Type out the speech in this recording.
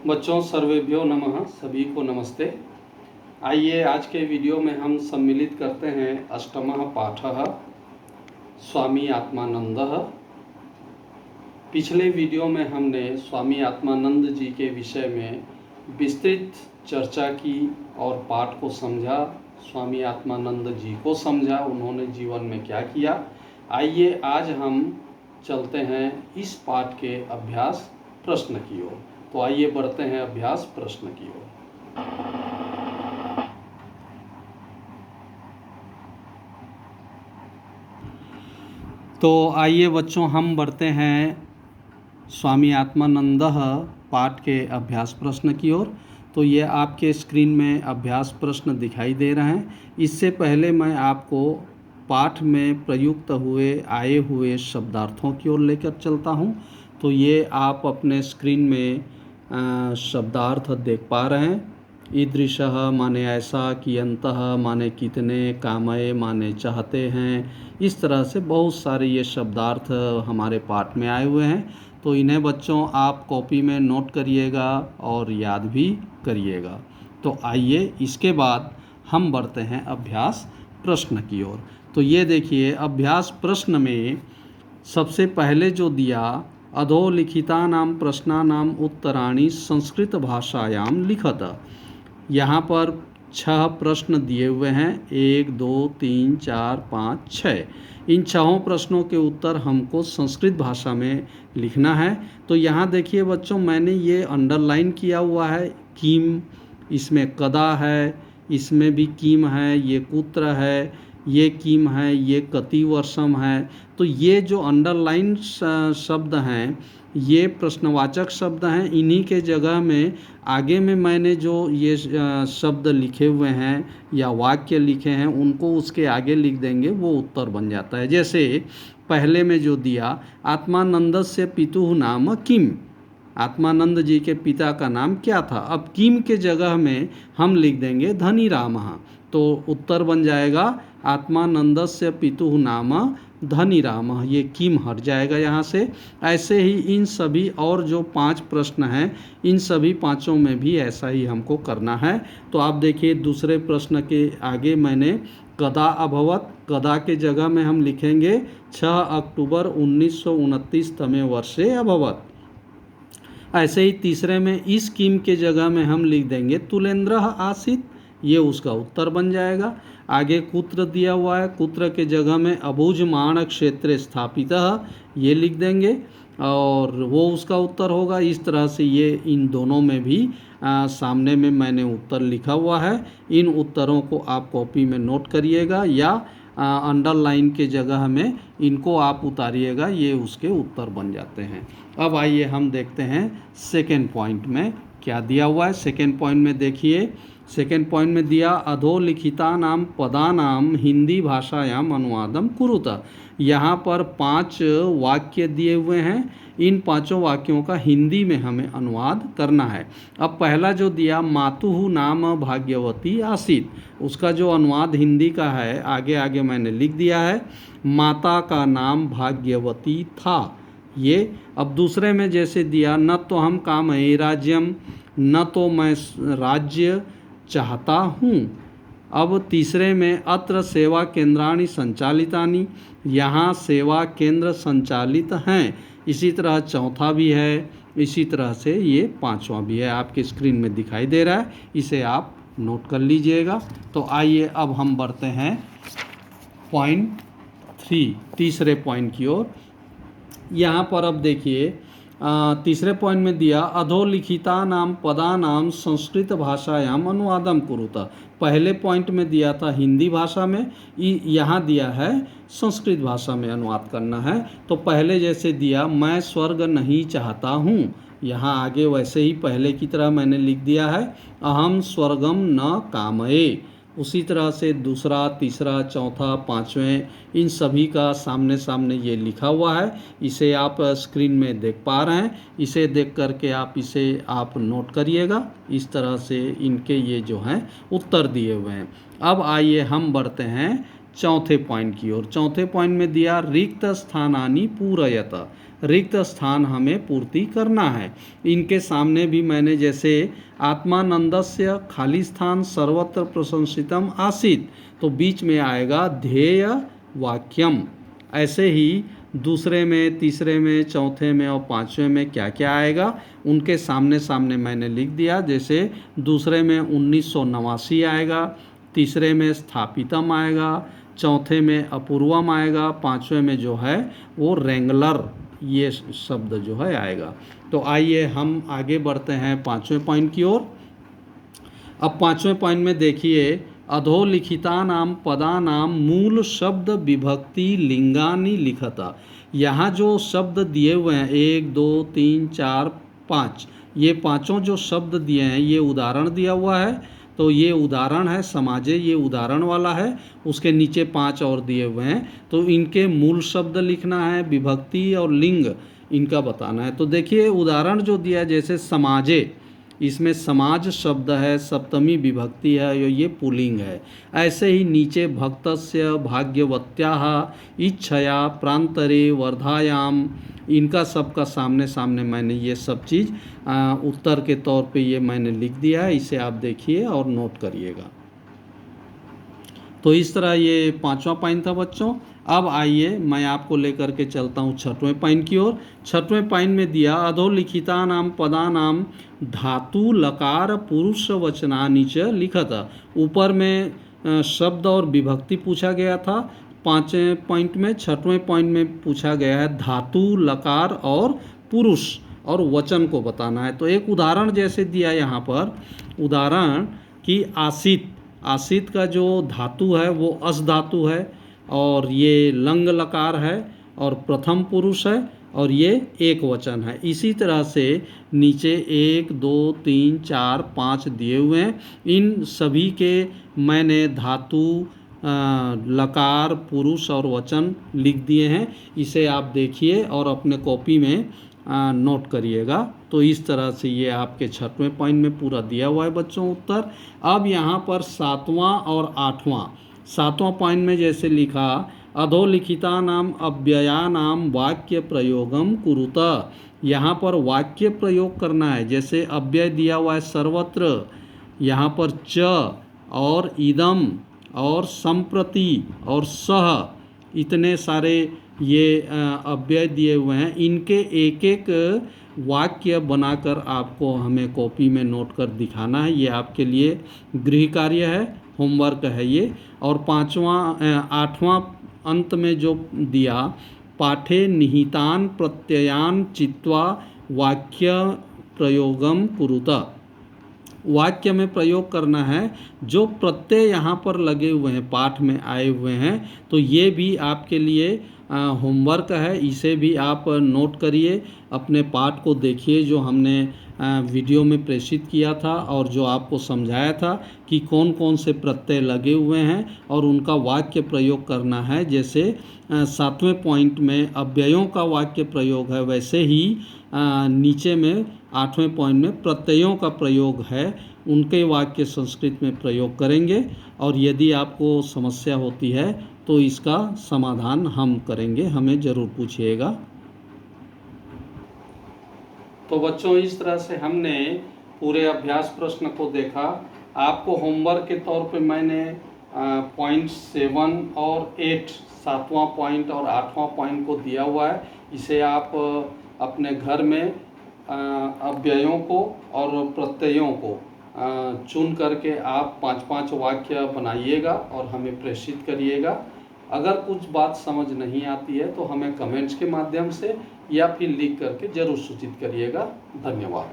बच्चों सर्वेभ्यो नमः, सभी को नमस्ते। आइए आज के वीडियो में हम सम्मिलित करते हैं अष्टमः पाठः स्वामी आत्मानंदः। पिछले वीडियो में हमने स्वामी आत्मानंद जी के विषय में विस्तृत चर्चा की और पाठ को समझा, स्वामी आत्मानंद जी को समझा, उन्होंने जीवन में क्या किया। आइए आज हम चलते हैं इस पाठ के अभ्यास प्रश्न की ओर। तो आइए बढ़ते हैं अभ्यास प्रश्न की ओर। तो आइए बच्चों हम बढ़ते हैं स्वामी आत्मानंद पाठ के अभ्यास प्रश्न की ओर। तो ये आपके स्क्रीन में अभ्यास प्रश्न दिखाई दे रहे हैं। इससे पहले मैं आपको पाठ में प्रयुक्त हुए आए हुए शब्दार्थों की ओर लेकर चलता हूँ। तो ये आप अपने स्क्रीन में शब्दार्थ देख पा रहे हैं। ईदृशः माने ऐसा, कियंतः माने कितने, कामये माने चाहते हैं। इस तरह से बहुत सारे ये शब्दार्थ हमारे पाठ में आए हुए हैं। तो इन्हें बच्चों आप कॉपी में नोट करिएगा और याद भी करिएगा। तो आइए इसके बाद हम बढ़ते हैं अभ्यास प्रश्न की ओर। तो ये देखिए अभ्यास प्रश्न में सबसे पहले जो दिया, अधोलिखितानां प्रश्नानां उत्तराणि संस्कृत भाषायां लिखत। यहाँ पर 6 प्रश्न दिए हुए हैं, 1 2 3 4 5 6। इन 6 प्रश्नों के उत्तर हमको संस्कृत भाषा में लिखना है। तो यहाँ देखिए बच्चों मैंने ये अंडरलाइन किया हुआ है, किम, इसमें कदा है, इसमें भी किम है, ये कुत्र है, ये किम है, ये कति वर्षम है। तो ये जो अंडरलाइन शब्द हैं ये प्रश्नवाचक शब्द हैं। इन्हीं के जगह में आगे में मैंने जो ये शब्द लिखे हुए हैं या वाक्य लिखे हैं उनको उसके आगे लिख देंगे, वो उत्तर बन जाता है। जैसे पहले में जो दिया, आत्मानंदस्य पितुः नाम किम, आत्मानंद जी के पिता का नाम क्या था। अब किम के जगह में हम लिख देंगे धनीरामः। तो उत्तर बन जाएगा आत्मानंदस्य पितुः नाम धनीरामः। ये किम हट जाएगा यहाँ से। ऐसे ही इन सभी और जो 5 प्रश्न हैं इन सभी पाँचों में भी ऐसा ही हमको करना है। तो आप देखिए दूसरे प्रश्न के आगे मैंने कदा अभवत, कदा के जगह में हम लिखेंगे 6 अक्टूबर 1929 तमे वर्षे अभवत। ऐसे ही तीसरे में इस किम के जगह में हम लिख देंगे तुलेंद्रः आसीत्, ये उसका उत्तर बन जाएगा। आगे कुत्र दिया हुआ है, कुत्र के जगह में अभुजमाण क्षेत्रे स्थापितः, ये लिख देंगे और वो उसका उत्तर होगा। इस तरह से ये इन दोनों में भी सामने में मैंने उत्तर लिखा हुआ है। इन उत्तरों को आप कॉपी में नोट करिएगा या अंडरलाइन के जगह में इनको आप उतारिएगा, ये उसके उत्तर बन जाते हैं। अब आइए हम देखते हैं सेकेंड पॉइंट में क्या दिया हुआ है। सेकेंड पॉइंट में देखिए, सेकेंड पॉइंट में दिया अधोलिखितानां पदानां हिंदी भाषायाम अनुवादम कुरुत। यहाँ पर 5 वाक्य दिए हुए हैं, इन 5 वाक्यों का हिंदी में हमें अनुवाद करना है। अब पहला जो दिया, मातुः नाम भाग्यवती आसीत्, उसका जो अनुवाद हिंदी का है आगे आगे मैंने लिख दिया है, माता का नाम भाग्यवती था। ये अब दूसरे में जैसे दिया, न तो हम कामये राज्यम, न तो मैं राज्य चाहता हूँ। अब तीसरे में अत्र सेवा केंद्राणि संचालितानि, यहाँ सेवा केंद्र संचालित हैं। इसी तरह चौथा भी है, इसी तरह से ये 5वां भी है, आपके स्क्रीन में दिखाई दे रहा है, इसे आप नोट कर लीजिएगा। तो आइए अब हम बढ़ते हैं पॉइंट 3, तीसरे पॉइंट की ओर। यहाँ पर अब देखिए तीसरे पॉइंट में दिया अधोलिखितानां पदानां संस्कृत भाषायाम अनुवादम कुरुत। पहले पॉइंट में दिया था हिंदी भाषा में, यहाँ दिया है संस्कृत भाषा में अनुवाद करना है। तो पहले जैसे दिया, मैं स्वर्ग नहीं चाहता हूँ, यहाँ आगे वैसे ही पहले की तरह मैंने लिख दिया है, अहम स्वर्गम न कामये। उसी तरह से दूसरा, तीसरा, चौथा, 5वें, इन सभी का सामने सामने ये लिखा हुआ है। इसे आप स्क्रीन में देख पा रहे हैं, इसे देख करके इसे आप नोट करिएगा। इस तरह से इनके ये जो हैं उत्तर दिए हुए हैं। अब आइए हम बढ़ते हैं चौथे पॉइंट की ओर। चौथे पॉइंट में दिया रिक्त स्थानानि पूरयत, रिक्त स्थान हमें पूर्ति करना है। इनके सामने भी मैंने जैसे आत्मानंदस्य खाली स्थान सर्वत्र प्रशंसितम आसीत, तो बीच में आएगा ध्येय वाक्यम। ऐसे ही दूसरे में, तीसरे में, चौथे में और पांचवें में क्या क्या आएगा उनके सामने सामने मैंने लिख दिया। जैसे दूसरे में 1989 आएगा, तीसरे में स्थापितम आएगा, चौथे में अपूर्वम आएगा, पांचवें में जो है वो रेंगुलर ये शब्द जो है आएगा। तो आइए हम आगे बढ़ते हैं पांचवें पॉइंट की ओर। अब पांचवें पॉइंट में देखिए, अधोलिखितानाम पदानाम मूल शब्द विभक्ति लिंगानि लिखता। यहाँ जो शब्द दिए हुए हैं 1 2 3 4 5, ये पांचों जो शब्द दिए हैं ये उदाहरण दिया हुआ है। तो ये उदाहरण है, समाजे ये उदाहरण वाला है, उसके नीचे 5 और दिए हुए हैं। तो इनके मूल शब्द लिखना है, विभक्ति और लिंग इनका बताना है। तो देखिए उदाहरण जो दिया है जैसे समाजे, इसमें समाज शब्द है, सप्तमी विभक्ति है, ये पुल्लिंग है। ऐसे ही नीचे भक्तस्य, भाग्यवत्याः, इच्छया, प्रांतरे, वर्धायाम, इनका सबका सामने सामने मैंने ये सब चीज़ उत्तर के तौर पे ये मैंने लिख दिया है। इसे आप देखिए और नोट करिएगा। तो इस तरह ये पांचवा पॉइंट था बच्चों। अब आइए मैं आपको लेकर के चलता हूँ छठवें पॉइंट की ओर। छठवें पॉइंट में दिया अधोलिखिता नाम पदा नाम धातु लकार पुरुष वचनानि च लिखत। ऊपर में शब्द और विभक्ति पूछा गया था पाँचवें पॉइंट में। छठवें पॉइंट में पूछा गया है धातु लकार और पुरुष और वचन को बताना है। तो एक उदाहरण जैसे दिया यहाँ पर, उदाहरण कि आसित, आसित का जो धातु है वो अस धातु है और ये लंग लकार है और प्रथम पुरुष है और ये एक वचन है। इसी तरह से नीचे 1 2 3 4 5 दिए हुए हैं। इन सभी के मैंने धातु लकार पुरुष और वचन लिख दिए हैं। इसे आप देखिए और अपने कॉपी में नोट करिएगा। तो इस तरह से ये आपके छठवें पॉइंट में पूरा दिया हुआ है बच्चों उत्तर। अब यहाँ पर सातवां और आठवां, सातवां पॉइंट में जैसे लिखा अधोलिखिता नाम अव्यया नाम वाक्य प्रयोगम कुरुत। यहाँ पर वाक्य प्रयोग करना है। जैसे अव्यय दिया हुआ है सर्वत्र, यहाँ पर च और इदम और संप्रति और सह, इतने सारे ये अव्यय दिए हुए हैं। इनके एक एक वाक्य बनाकर आपको हमें कॉपी में नोट कर दिखाना है। ये आपके लिए गृह कार्य है, होमवर्क है ये। और आठवां अंत में जो दिया पाठे निहितान प्रत्ययान चित्वा वाक्य प्रयोगम कुरुता। वाक्य में प्रयोग करना है जो प्रत्यय यहाँ पर लगे हुए हैं, पाठ में आए हुए हैं। तो ये भी आपके लिए होमवर्क है, इसे भी आप नोट करिए, अपने पाठ को देखिए जो हमने वीडियो में प्रेषित किया था और जो आपको समझाया था कि कौन कौन से प्रत्यय लगे हुए हैं और उनका वाक्य प्रयोग करना है। जैसे सातवें पॉइंट में अव्ययों का वाक्य प्रयोग है, वैसे ही नीचे में आठवें पॉइंट में प्रत्ययों का प्रयोग है, उनके वाक्य संस्कृत में प्रयोग करेंगे। और यदि आपको समस्या होती है तो इसका समाधान हम करेंगे, हमें ज़रूर पूछिएगा। तो बच्चों इस तरह से हमने पूरे अभ्यास प्रश्न को देखा। आपको होमवर्क के तौर पे मैंने पॉइंट 7 और 8, सातवां पॉइंट और आठवां पॉइंट को दिया हुआ है। इसे आप अपने घर में अव्ययों को और प्रत्ययों को चुन करके आप 5-5 वाक्य बनाइएगा और हमें प्रेषित करिएगा। अगर कुछ बात समझ नहीं आती है तो हमें कमेंट्स के माध्यम से या फिर लिख करके ज़रूर सूचित करिएगा। धन्यवाद।